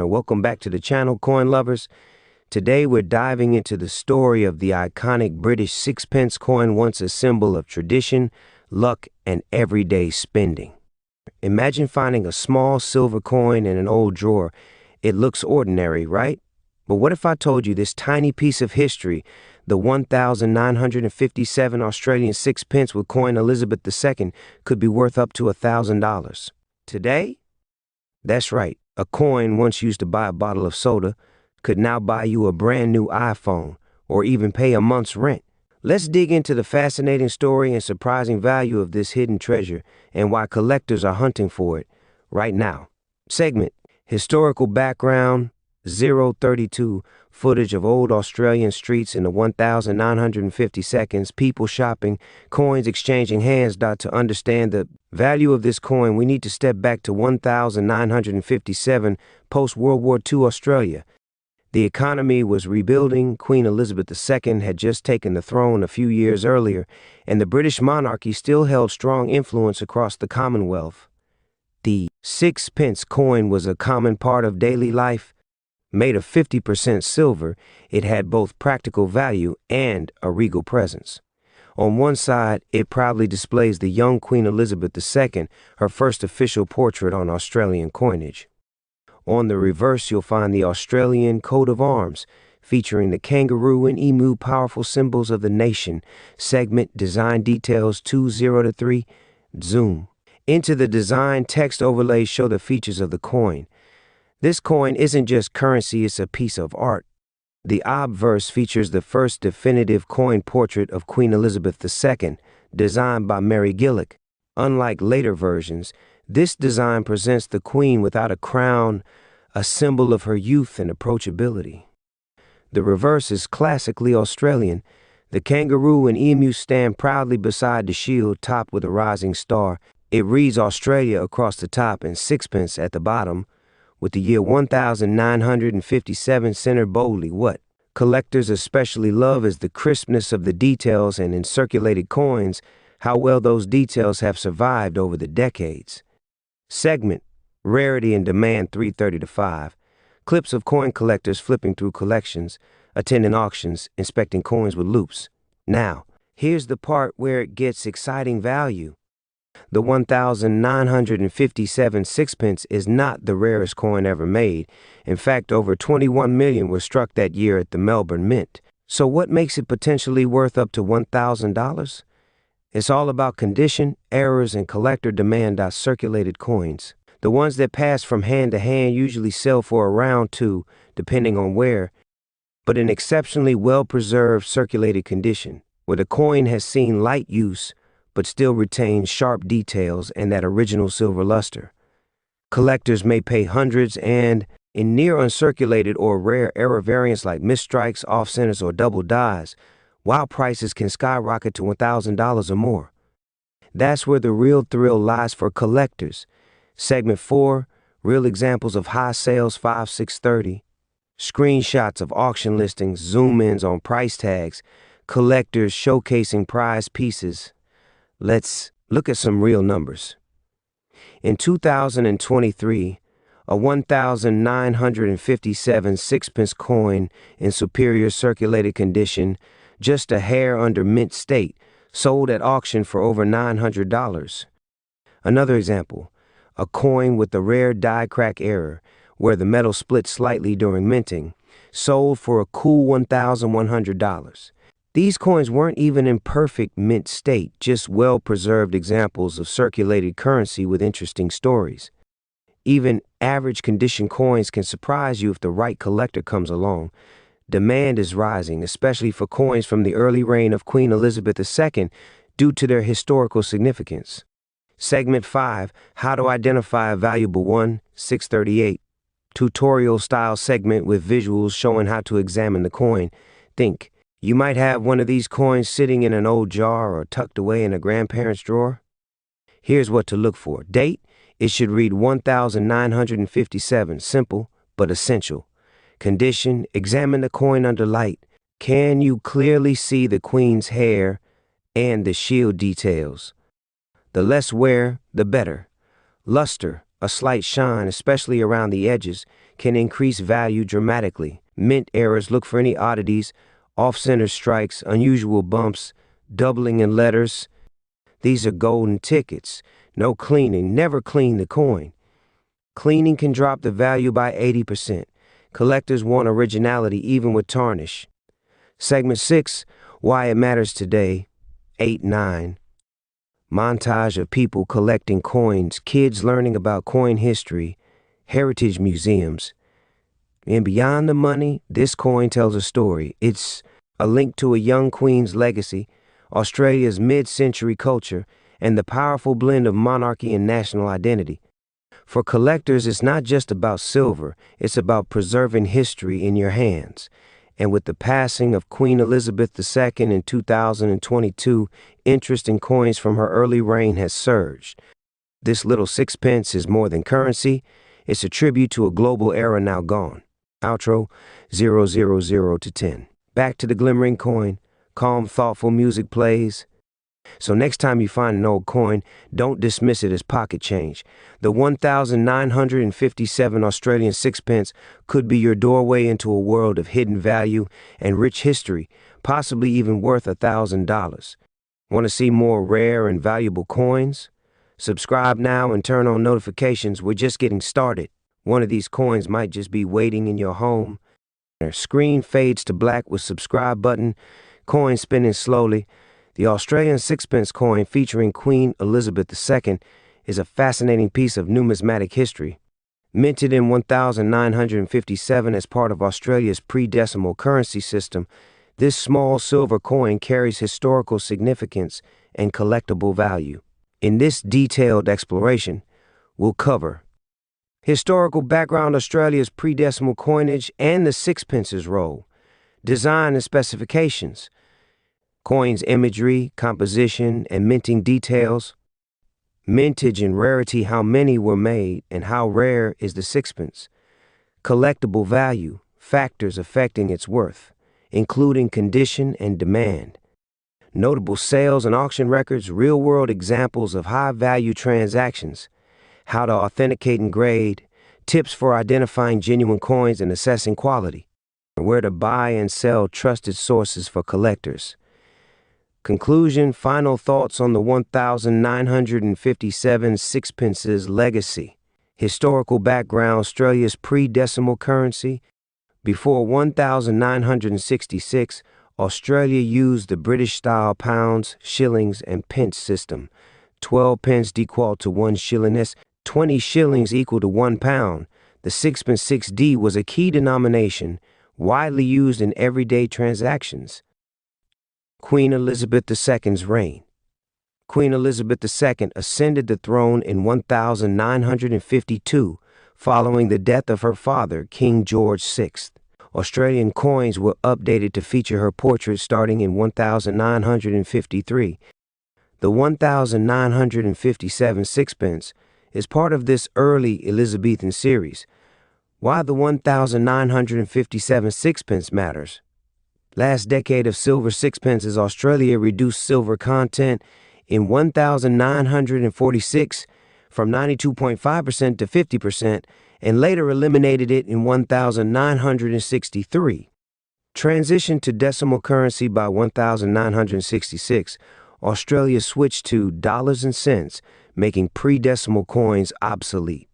Welcome back to the channel, coin lovers. Today we're diving into the story of the iconic British sixpence coin, once a symbol of tradition, luck, and everyday spending. Imagine finding a small silver coin in an old drawer. It looks ordinary, right? But what if I told you this tiny piece of history, the 1957 Australian sixpence with Queen Elizabeth II, could be worth up to $1,000? Today? That's right. A coin once used to buy a bottle of soda could now buy you a brand new iPhone or even pay a month's rent. Let's dig into the fascinating story and surprising value of this hidden treasure and why collectors are hunting for it right now. Segment: Historical background. 032 footage of old Australian streets in the 1950 seconds, people shopping, coins exchanging hands. To understand the value of this coin, we need to step back to 1957, post-World War II Australia. The economy was rebuilding. Queen Elizabeth II had just taken the throne a few years earlier, and the British monarchy still held strong influence across the Commonwealth. The sixpence coin was a common part of daily life. Made of 50% silver, it had both practical value and a regal presence. On one side, it proudly displays the young Queen Elizabeth II, her first official portrait on Australian coinage. On the reverse, you'll find the Australian coat of arms, featuring the kangaroo and emu, powerful symbols of the nation. Segment: Design details 203. Zoom into the design. Text overlays show the features of the coin. This coin isn't just currency, it's a piece of art. The obverse features the first definitive coin portrait of Queen Elizabeth II, designed by Mary Gillick. Unlike later versions, this design presents the Queen without a crown, a symbol of her youth and approachability. The reverse is classically Australian. The kangaroo and emu stand proudly beside the shield, topped with a rising star. It reads Australia across the top and sixpence at the bottom, with the year 1957 centered boldly. What collectors especially love is the crispness of the details, and in circulated coins, how well those details have survived over the decades. Segment: Rarity and demand. 3:30-5. Clips of coin collectors flipping through collections, attending auctions, inspecting coins with loops. Now, here's the part where it gets exciting: value. The 1957 sixpence is not the rarest coin ever made. In fact, over 21 million were struck that year at the Melbourne Mint. So what makes it potentially worth up to $1,000? It's all about condition, errors, and collector demand. Circulated coins, the ones that pass from hand to hand, usually sell for around $2, depending on where, but in exceptionally well-preserved circulated condition, where the coin has seen light use but still retains sharp details and that original silver luster. Collectors may pay hundreds, and in near uncirculated or rare error variants like misstrikes, off-centers, or double dies, while prices can skyrocket to $1,000 or more. That's where the real thrill lies for collectors. Segment 4. Real examples of high sales. 5-630. Screenshots of auction listings, zoom-ins on price tags, collectors showcasing prized pieces. Let's look at some real numbers. In 2023, a 1957 sixpence coin in superior circulated condition, just a hair under mint state, sold at auction for over $900. Another example: a coin with a rare die crack error, where the metal split slightly during minting, sold for a cool $1,100. These coins weren't even in perfect mint state, just well-preserved examples of circulated currency with interesting stories. Even average condition coins can surprise you if the right collector comes along. Demand is rising, especially for coins from the early reign of Queen Elizabeth II, due to their historical significance. Segment 5. How to identify a valuable one. 638. Tutorial-style segment with visuals showing how to examine the coin. Think: you might have one of these coins sitting in an old jar or tucked away in a grandparent's drawer. Here's what to look for. Date: it should read 1957, simple but essential. Condition: examine the coin under light. Can you clearly see the Queen's hair and the shield details? The less wear, the better. Luster: a slight shine, especially around the edges, can increase value dramatically. Mint errors, look for any oddities, off-center strikes, unusual bumps, doubling in letters. These are golden tickets. No cleaning. Never clean the coin. Cleaning can drop the value by 80%. Collectors want originality even with tarnish. Segment 6, Why It Matters Today, 8-9. Montage of people collecting coins, kids learning about coin history, heritage museums. And beyond the money, this coin tells a story. It's a link to a young queen's legacy, Australia's mid-century culture, and the powerful blend of monarchy and national identity. For collectors, it's not just about silver, it's about preserving history in your hands. And with the passing of Queen Elizabeth II in 2022, interest in coins from her early reign has surged. This little sixpence is more than currency, it's a tribute to a global era now gone. Outro 000 to 10. Back to the glimmering coin, calm, thoughtful music plays. So next time you find an old coin, don't dismiss it as pocket change. The 1,957 Australian sixpence could be your doorway into a world of hidden value and rich history, possibly even worth $1,000. Want to see more rare and valuable coins? Subscribe now and turn on notifications. We're just getting started. One of these coins might just be waiting in your home. Their screen fades to black with subscribe button, coin spinning slowly. The Australian sixpence coin featuring Queen Elizabeth II is a fascinating piece of numismatic history. Minted in 1957 as part of Australia's pre-decimal currency system, this small silver coin carries historical significance and collectible value. In this detailed exploration, we'll cover historical background, Australia's pre-decimal coinage and the sixpence's role, design and specifications, coins imagery, composition, and minting details, mintage and rarity, how many were made and how rare is the sixpence, collectible value, factors affecting its worth, including condition and demand, notable sales and auction records, real-world examples of high-value transactions, how to authenticate and grade, tips for identifying genuine coins and assessing quality, where to buy and sell, trusted sources for collectors. Conclusion, final thoughts on the 1,957 sixpence's legacy. Historical background, Australia's pre-decimal currency. Before 1966, Australia used the British-style pounds, shillings, and pence system. 12 pence equal to 1 shilling, 20 shillings equal to 1 pound. The sixpence 6D was a key denomination, widely used in everyday transactions. Queen Elizabeth II's reign. Queen Elizabeth II ascended the throne in 1952, following the death of her father, King George VI. Australian coins were updated to feature her portrait starting in 1953. The 1,957 sixpence is part of this early Elizabethan series. Why the 1,957 sixpence matters. Last decade of silver sixpences, Australia reduced silver content in 1946 from 92.5% to 50% and later eliminated it in 1963. Transition to decimal currency by 1966, Australia switched to dollars and cents, making pre-decimal coins obsolete.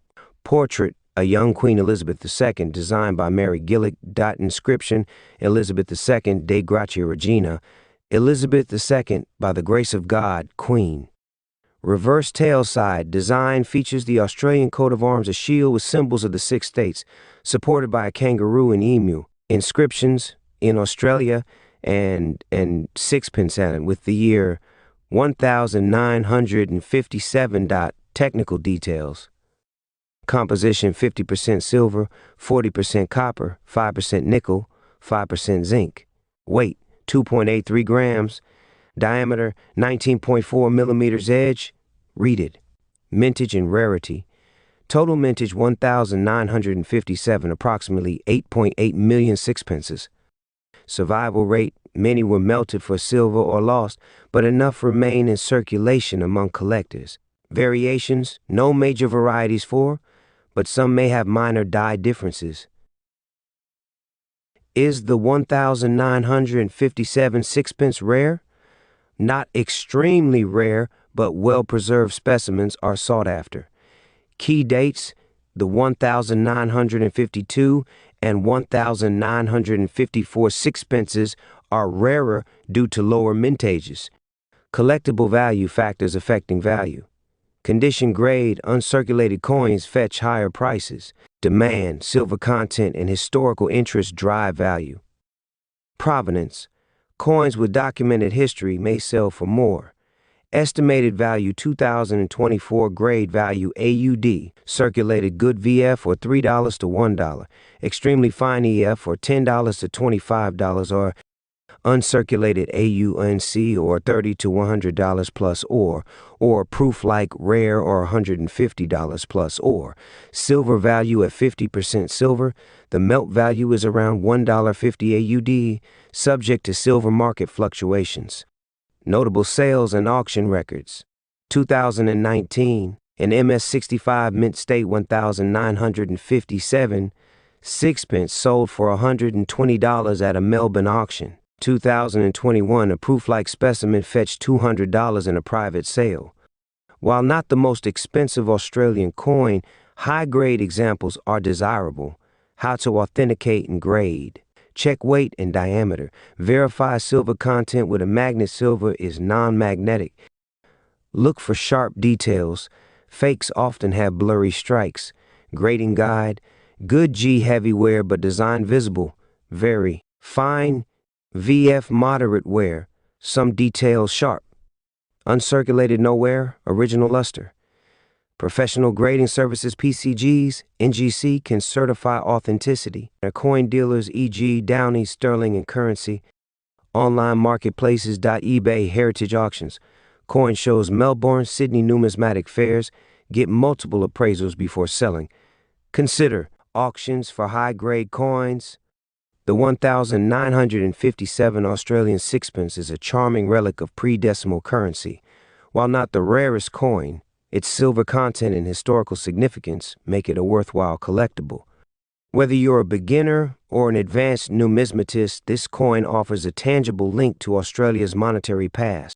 Portrait, a young Queen Elizabeth II, designed by Mary Gillick. Inscription, Elizabeth II, De Gratia Regina, Elizabeth II, by the grace of God, Queen. Reverse tail side, design features the Australian coat of arms, a shield with symbols of the 6 states, supported by a kangaroo and emu. Inscriptions, in Australia, and sixpence with the year 1957. Technical details. Composition, 50% silver, 40% copper, 5% nickel, 5% zinc. Weight, 2.83 grams. Diameter, 19.4 millimeters. Edge, reeded. Mintage and rarity. Total mintage, 1,957, approximately 8.8 million sixpences. Survival rate, many were melted for silver or lost, but enough remain in circulation among collectors. Variations, no major varieties for, but some may have minor die differences. Is the 1957 sixpence rare? Not extremely rare, but well-preserved specimens are sought after. Key dates: the 1952 and 1954 sixpences are rarer due to lower mintages. Collectible value factors affecting value. Condition grade, uncirculated coins fetch higher prices. Demand, silver content, and historical interest drive value. Provenance. Coins with documented history may sell for more. Estimated value 2024 grade value AUD, circulated good VF or $3 to $1, extremely fine EF or $10 to $25 or uncirculated AUNC or $30 to $100 plus or proof like rare or $150 plus or silver value at 50% silver. The melt value is around $1.50 AUD, subject to silver market fluctuations. Notable sales and auction records. 2019, an MS65 mint state 1957 sixpence sold for $120 at a Melbourne auction. 2021, a proof-like specimen fetched $200 in a private sale. While not the most expensive Australian coin, high-grade examples are desirable. How to authenticate and grade. Check weight and diameter. Verify silver content with a magnet. Silver is non-magnetic. Look for sharp details. Fakes often have blurry strikes. Grading guide. Good G heavy wear but design visible. Very fine VF moderate wear. Some details sharp. Uncirculated no wear. Original luster. Professional grading services PCGs, NGC can certify authenticity. Coin dealers e.g. Downey, Sterling, and Currency. Online marketplaces. eBay, Heritage Auctions. Coin shows. Melbourne, Sydney numismatic fairs. Get multiple appraisals before selling. Consider auctions for high-grade coins. The 1957 Australian sixpence is a charming relic of pre-decimal currency. While not the rarest coin, its silver content and historical significance make it a worthwhile collectible. Whether you're a beginner or an advanced numismatist, this coin offers a tangible link to Australia's monetary past.